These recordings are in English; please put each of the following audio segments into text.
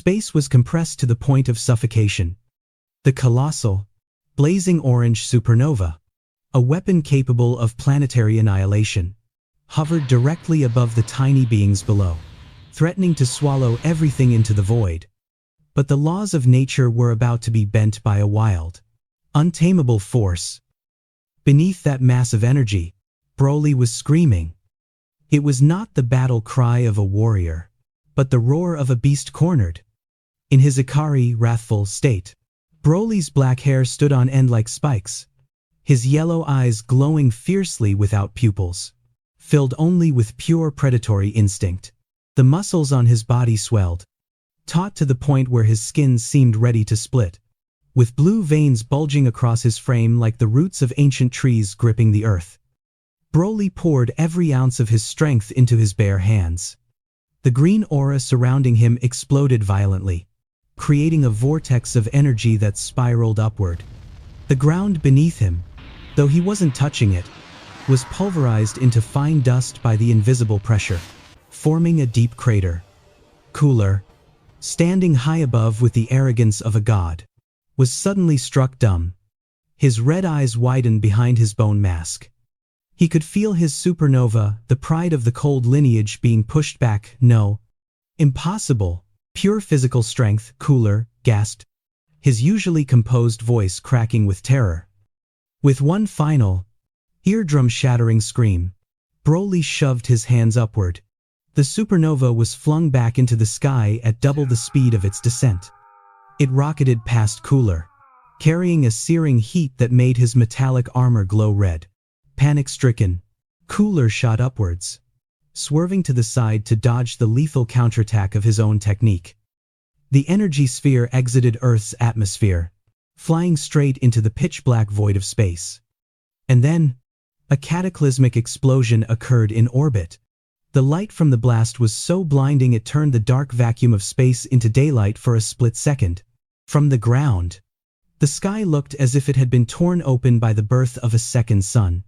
Space was compressed to the point of suffocation. The colossal, blazing orange supernova, a weapon capable of planetary annihilation, hovered directly above the tiny beings below, threatening to swallow everything into the void. But the laws of nature were about to be bent by a wild, untamable force. Beneath that mass of energy, Broly was screaming. It was not the battle cry of a warrior, but the roar of a beast cornered. In his Ikari, wrathful state, Broly's black hair stood on end like spikes, his yellow eyes glowing fiercely without pupils, filled only with pure predatory instinct. The muscles on his body swelled, taut to the point where his skin seemed ready to split, with blue veins bulging across his frame like the roots of ancient trees gripping the earth. Broly poured every ounce of his strength into his bare hands. The green aura surrounding him exploded violently, creating a vortex of energy that spiraled upward. The ground beneath him, though he wasn't touching it, was pulverized into fine dust by the invisible pressure, forming a deep crater. Cooler, standing high above with the arrogance of a god, was suddenly struck dumb. His red eyes widened behind his bone mask. He could feel his supernova, the pride of the cold lineage, being pushed back. No. Impossible. Pure physical strength, Cooler gasped, his usually composed voice cracking with terror. With one final, eardrum-shattering scream, Broly shoved his hands upward. The supernova was flung back into the sky at double the speed of its descent. It rocketed past Cooler, carrying a searing heat that made his metallic armor glow red. Panic-stricken, Cooler shot upwards, swerving to the side to dodge the lethal counterattack of his own technique. The energy sphere exited Earth's atmosphere, flying straight into the pitch-black void of space. And then, a cataclysmic explosion occurred in orbit. The light from the blast was so blinding it turned the dark vacuum of space into daylight for a split second. From the ground, the sky looked as if it had been torn open by the birth of a second sun.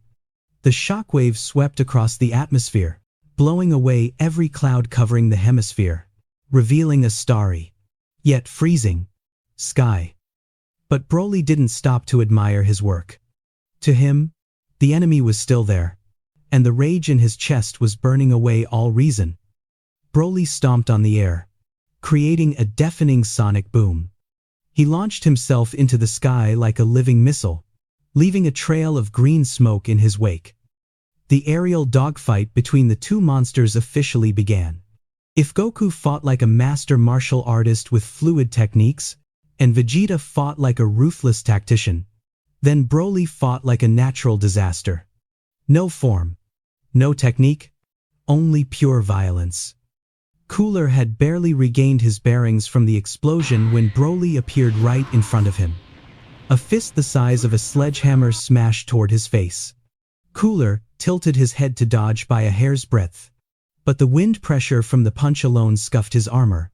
The shockwaves swept across the atmosphere, blowing away every cloud covering the hemisphere, revealing a starry, yet freezing, sky. But Broly didn't stop to admire his work. To him, the enemy was still there, and the rage in his chest was burning away all reason. Broly stomped on the air, creating a deafening sonic boom. He launched himself into the sky like a living missile, leaving a trail of green smoke in his wake. The aerial dogfight between the two monsters officially began. If Goku fought like a master martial artist with fluid techniques, and Vegeta fought like a ruthless tactician, then Broly fought like a natural disaster. No form, no technique, only pure violence. Cooler had barely regained his bearings from the explosion when Broly appeared right in front of him. A fist the size of a sledgehammer smashed toward his face. Cooler tilted his head to dodge by a hair's breadth, but the wind pressure from the punch alone scuffed his armor.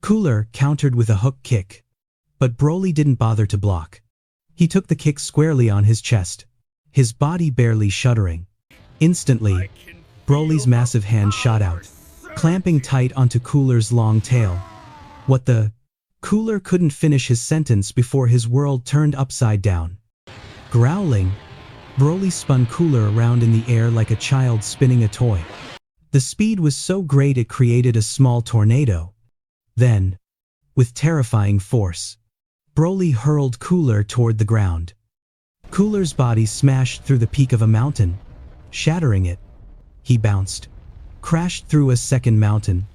Cooler countered with a hook kick, but Broly didn't bother to block. He took the kick squarely on his chest, his body barely shuddering. Instantly, Broly's massive hand shot out, clamping tight onto Cooler's long tail. What the? Cooler couldn't finish his sentence before his world turned upside down. Growling, Broly spun Cooler around in the air like a child spinning a toy. The speed was so great it created a small tornado. Then, with terrifying force, Broly hurled Cooler toward the ground. Cooler's body smashed through the peak of a mountain, shattering it. He bounced, crashed through a second mountain,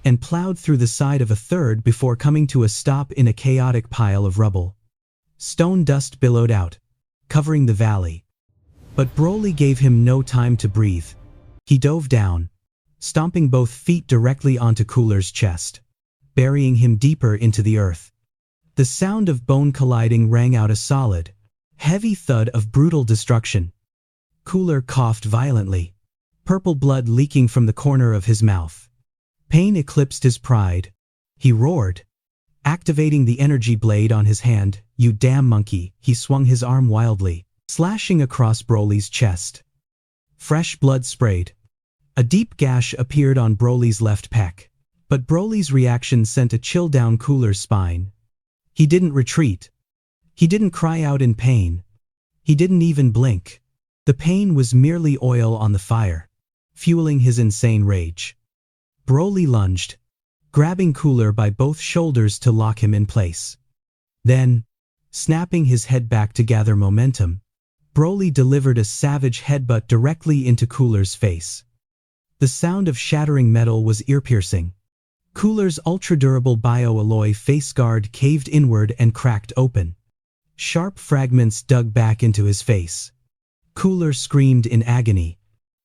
and plowed through the side of a third before coming to a stop in a chaotic pile of rubble. Stone dust billowed out, covering the valley. But Broly gave him no time to breathe. He dove down, stomping both feet directly onto Cooler's chest, burying him deeper into the earth. The sound of bone colliding rang out a solid, heavy thud of brutal destruction. Cooler coughed violently, purple blood leaking from the corner of his mouth. Pain eclipsed his pride. He roared, activating the energy blade on his hand. "You damn monkey!" He swung his arm wildly, slashing across Broly's chest. Fresh blood sprayed. A deep gash appeared on Broly's left pec, But Broly's reaction sent a chill down Cooler's spine. He didn't retreat. He didn't cry out in pain. He didn't even blink. The pain was merely oil on the fire, fueling his insane rage. Broly lunged, grabbing Cooler by both shoulders to lock him in place. Then, snapping his head back to gather momentum, Broly delivered a savage headbutt directly into Cooler's face. The sound of shattering metal was ear-piercing. Cooler's ultra-durable bio-alloy face guard caved inward and cracked open. Sharp fragments dug back into his face. Cooler screamed in agony.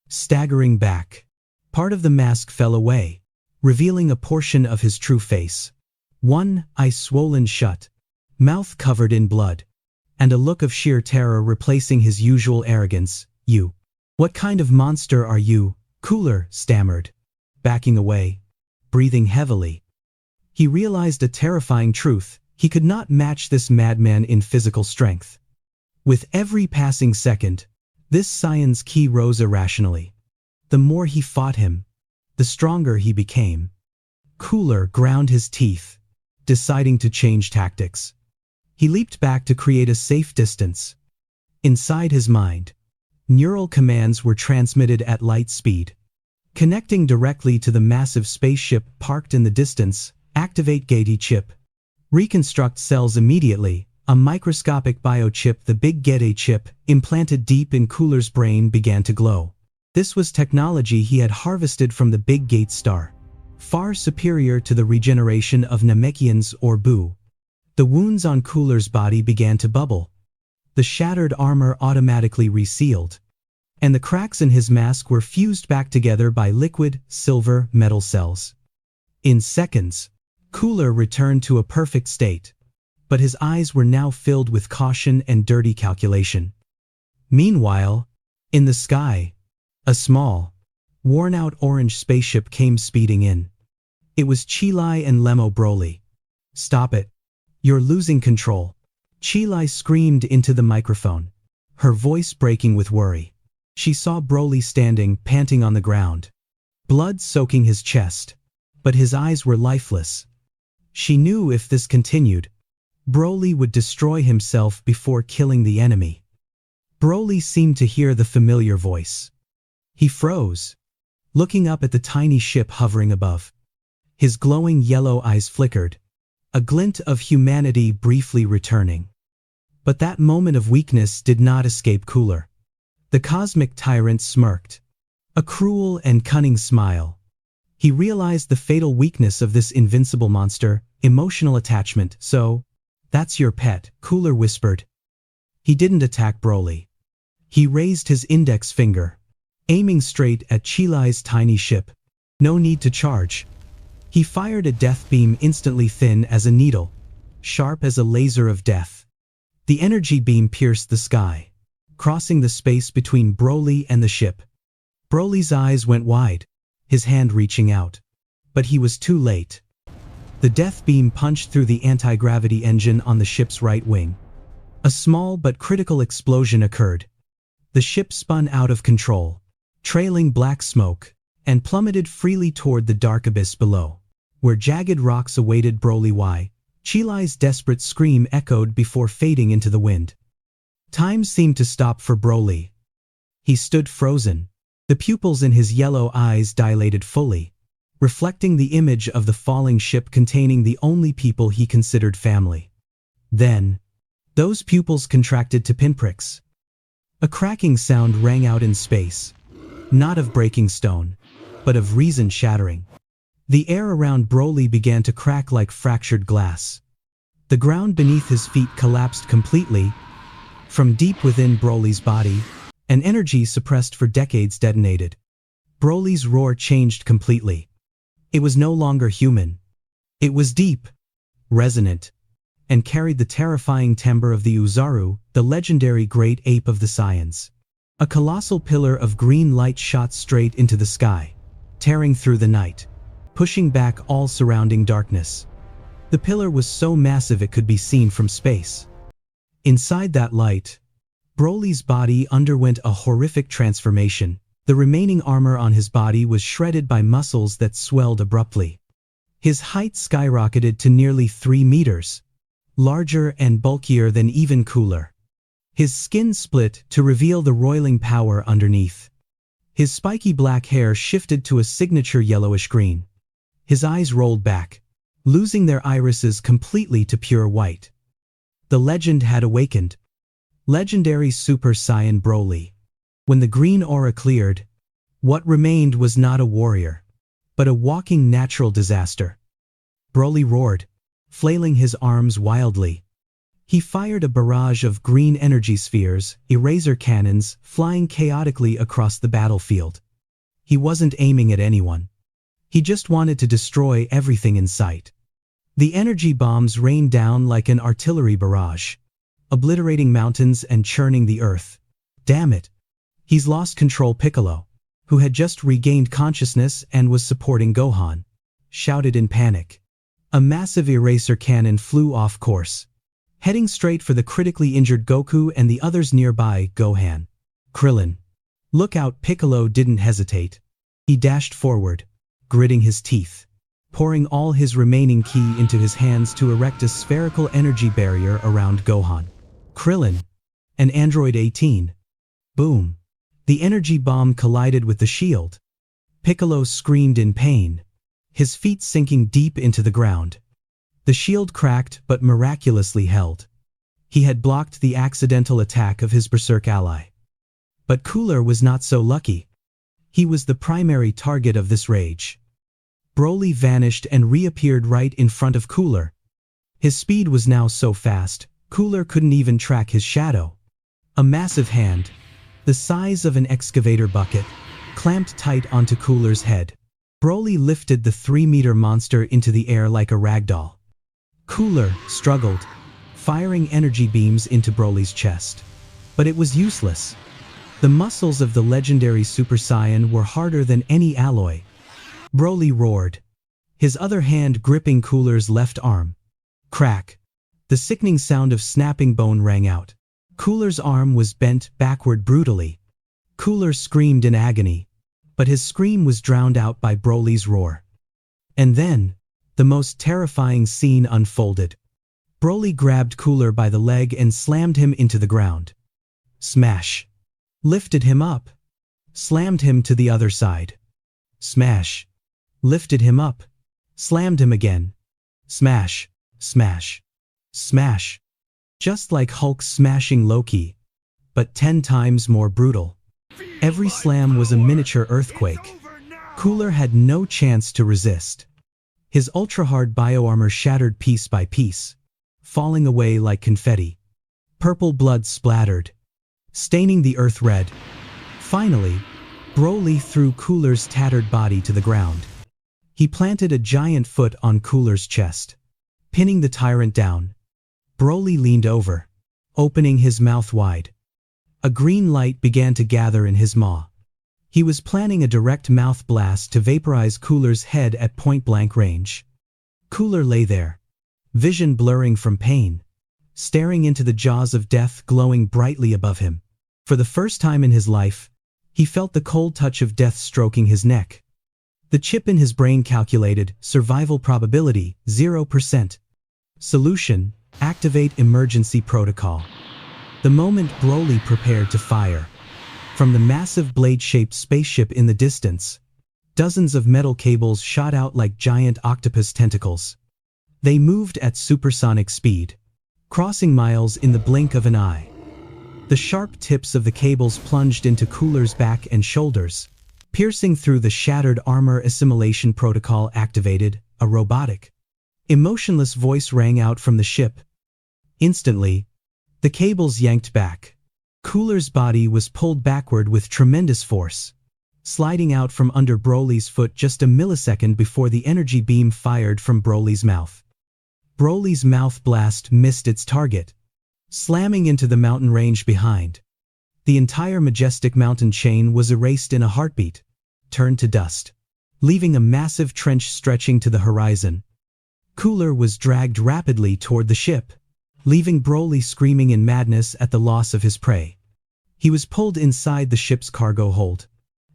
Staggering back, part of the mask fell away, revealing a portion of his true face. One eye swollen shut, mouth covered in blood, and a look of sheer terror replacing his usual arrogance. "You. What kind of monster are you?" Cooler stammered, backing away, breathing heavily. He realized a terrifying truth: he could not match this madman in physical strength. With every passing second, this Saiyan's ki rose irrationally. The more he fought him, the stronger he became. Cooler ground his teeth, deciding to change tactics. He leaped back to create a safe distance. Inside his mind, neural commands were transmitted at light speed. Connecting directly to the massive spaceship parked in the distance. Activate Gate chip. Reconstruct cells immediately. A microscopic biochip, the Big Gate chip, implanted deep in Cooler's brain, began to glow. This was technology he had harvested from the Big Gate star, far superior to the regeneration of Namekians or Buu. The wounds on Cooler's body began to bubble. The shattered armor automatically resealed, and the cracks in his mask were fused back together by liquid, silver, metal cells. In seconds, Cooler returned to a perfect state, but his eyes were now filled with caution and dirty calculation. Meanwhile, in the sky, a small, worn-out orange spaceship came speeding in. It was Cheelai and Lemo. Broly. "Stop it. You're losing control." Cheelai screamed into the microphone, her voice breaking with worry. She saw Broly standing, panting on the ground, blood soaking his chest, but his eyes were lifeless. She knew if this continued, Broly would destroy himself before killing the enemy. Broly seemed to hear the familiar voice. He froze, looking up at the tiny ship hovering above. His glowing yellow eyes flickered, a glint of humanity briefly returning. But that moment of weakness did not escape Cooler. The cosmic tyrant smirked, a cruel and cunning smile. He realized the fatal weakness of this invincible monster: emotional attachment. "So, that's your pet," Cooler whispered. He didn't attack Broly. He raised his index finger, aiming straight at Cheelai's tiny ship. No need to charge. He fired a death beam instantly, thin as a needle, sharp as a laser of death. The energy beam pierced the sky, crossing the space between Broly and the ship. Broly's eyes went wide, his hand reaching out. But he was too late. The death beam punched through the anti-gravity engine on the ship's right wing. A small but critical explosion occurred. The ship spun out of control, trailing black smoke, and plummeted freely toward the dark abyss below, where jagged rocks awaited Broly. "Why?" Cheelai's desperate scream echoed before fading into the wind. Time seemed to stop for Broly. He stood frozen, the pupils in his yellow eyes dilated fully, reflecting the image of the falling ship containing the only people he considered family. Then, those pupils contracted to pinpricks. A cracking sound rang out in space, not of breaking stone, but of reason shattering. The air around Broly began to crack like fractured glass. The ground beneath his feet collapsed completely. From deep within Broly's body, an energy suppressed for decades detonated. Broly's roar changed completely. It was no longer human. It was deep, resonant, and carried the terrifying timbre of the Uzaru, the legendary great ape of the Saiyans. A colossal pillar of green light shot straight into the sky, tearing through the night, pushing back all surrounding darkness. The pillar was so massive it could be seen from space. Inside that light, Broly's body underwent a horrific transformation. The remaining armor on his body was shredded by muscles that swelled abruptly. His height skyrocketed to nearly 3 meters, larger and bulkier than even Cooler. His skin split to reveal the roiling power underneath. His spiky black hair shifted to a signature yellowish green. His eyes rolled back, losing their irises completely to pure white. The legend had awakened. Legendary Super Saiyan Broly. When the green aura cleared, what remained was not a warrior, but a walking natural disaster. Broly roared, flailing his arms wildly. He fired a barrage of green energy spheres, eraser cannons, flying chaotically across the battlefield. He wasn't aiming at anyone. He just wanted to destroy everything in sight. The energy bombs rained down like an artillery barrage, obliterating mountains and churning the earth. Damn it! He's lost control. Piccolo, who had just regained consciousness and was supporting Gohan, shouted in panic. A massive eraser cannon flew off course, heading straight for the critically injured Goku and the others nearby. Gohan. Krillin. Look out! Piccolo didn't hesitate. He dashed forward, gritting his teeth, pouring all his remaining ki into his hands to erect a spherical energy barrier around Gohan. Krillin. An android 18. Boom. The energy bomb collided with the shield. Piccolo screamed in pain, his feet sinking deep into the ground. The shield cracked but miraculously held. He had blocked the accidental attack of his berserk ally. But Cooler was not so lucky. He was the primary target of this rage. Broly vanished and reappeared right in front of Cooler. His speed was now so fast, Cooler couldn't even track his shadow. A massive hand, the size of an excavator bucket, clamped tight onto Cooler's head. Broly lifted the 3-meter monster into the air like a ragdoll. Cooler struggled, firing energy beams into Broly's chest. But it was useless. The muscles of the legendary Super Saiyan were harder than any alloy. Broly roared, his other hand gripping Cooler's left arm. Crack! The sickening sound of snapping bone rang out. Cooler's arm was bent backward brutally. Cooler screamed in agony, but his scream was drowned out by Broly's roar. And then, the most terrifying scene unfolded. Broly grabbed Cooler by the leg and slammed him into the ground. Smash! Lifted him up. Slammed him to the other side. Smash! Lifted him up. Slammed him again. Smash! Smash! Smash! Just like Hulk smashing Loki, but 10 times more brutal. Every slam was a miniature earthquake. Cooler had no chance to resist. His ultra-hard bioarmor shattered piece by piece, falling away like confetti. Purple blood splattered, staining the earth red. Finally, Broly threw Cooler's tattered body to the ground. He planted a giant foot on Cooler's chest, pinning the Tyrant down. Broly leaned over, opening his mouth wide. A green light began to gather in his maw. He was planning a direct mouth blast to vaporize Cooler's head at point-blank range. Cooler lay there, vision blurring from pain, staring into the jaws of death glowing brightly above him. For the first time in his life, he felt the cold touch of death stroking his neck. The chip in his brain calculated, survival probability, 0%. Solution, activate emergency protocol. The moment Broly prepared to fire, from the massive blade-shaped spaceship in the distance, dozens of metal cables shot out like giant octopus tentacles. They moved at supersonic speed, crossing miles in the blink of an eye. The sharp tips of the cables plunged into Cooler's back and shoulders, piercing through the shattered armor. Assimilation protocol activated. A robotic, emotionless voice rang out from the ship. Instantly, the cables yanked back. Cooler's body was pulled backward with tremendous force, sliding out from under Broly's foot just a millisecond before the energy beam fired from Broly's mouth. Broly's mouth blast missed its target, slamming into the mountain range behind. The entire majestic mountain chain was erased in a heartbeat, turned to dust, leaving a massive trench stretching to the horizon. Cooler was dragged rapidly toward the ship, leaving Broly screaming in madness at the loss of his prey. He was pulled inside the ship's cargo hold,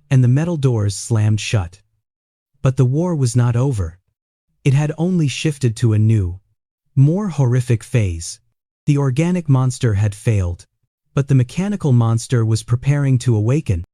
and the metal doors slammed shut. But the war was not over. It had only shifted to a new, more horrific phase. The organic monster had failed, but the mechanical monster was preparing to awaken.